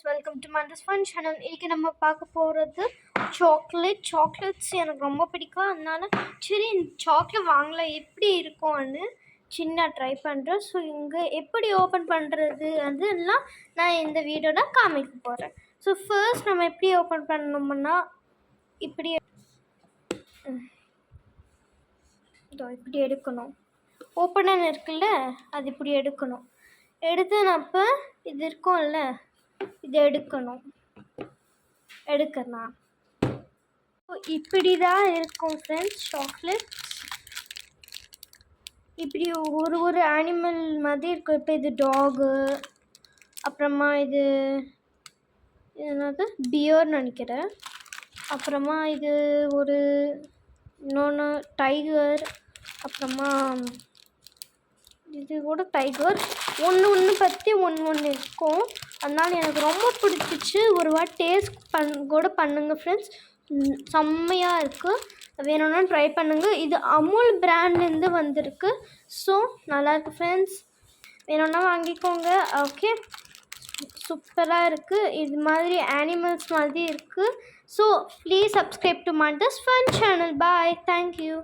Welcome to months fun channel. இன்றைக்கி நம்ம பார்க்க போகிறது சாக்லேட்ஸ் எனக்கு ரொம்ப பிடிக்கும். அதனால சரி சாக்லேட் வாங்கலாம் எப்படி இருக்கும்னு சின்ன ட்ரை பண்ணுறேன். ஸோ இங்கே எப்படி ஓப்பன் பண்ணுறது அதெல்லாம் நான் இந்த வீடியோவில் காமிக்க போகிறேன். ஸோ ஃபர்ஸ்ட் நம்ம எப்படி ஓப்பன் பண்ணணும்னா இப்படி எடுக்கணும். ஓப்பனர் இருக்குல்ல, அது இப்படி எடுக்கணும். எடுத்து அப்போ இது இருக்கும்ல, இதை எடுக்கணும். இப்படி தான் இருக்கும் ஃப்ரெண்ட்ஸ். சாக்லேட்ஸ் இப்படி ஒரு அனிமல் மாதிரி இருக்கும். இப்போ இது டாகு, அப்புறமா இது என்னது பியர்னு நினைக்கிறேன். அப்புறமா இது ஒரு இன்னொன்று டைகர், அப்புறமா இது கூட டைகர். ஒன்று பற்றி ஒன்று இருக்கும். அதனால் எனக்கு ரொம்ப பிடிச்சிச்சு. ஒரு வாட்டி டேஸ்ட் கூட பண்ணுங்கள் ஃப்ரெண்ட்ஸ், செம்மையாக இருக்குது. வேணும்னா ட்ரை பண்ணுங்கள். இது அமுல் பிராண்ட்லேருந்து வந்திருக்கு. ஸோ நல்லாயிருக்கு ஃப்ரெண்ட்ஸ், வேணும்னா வாங்கிக்கோங்க. ஓகே, சூப்பராக இருக்குது. இது மாதிரி அனிமல்ஸ் மாதிரி இருக்குது. So please subscribe to months fun channel. Bye, thank you.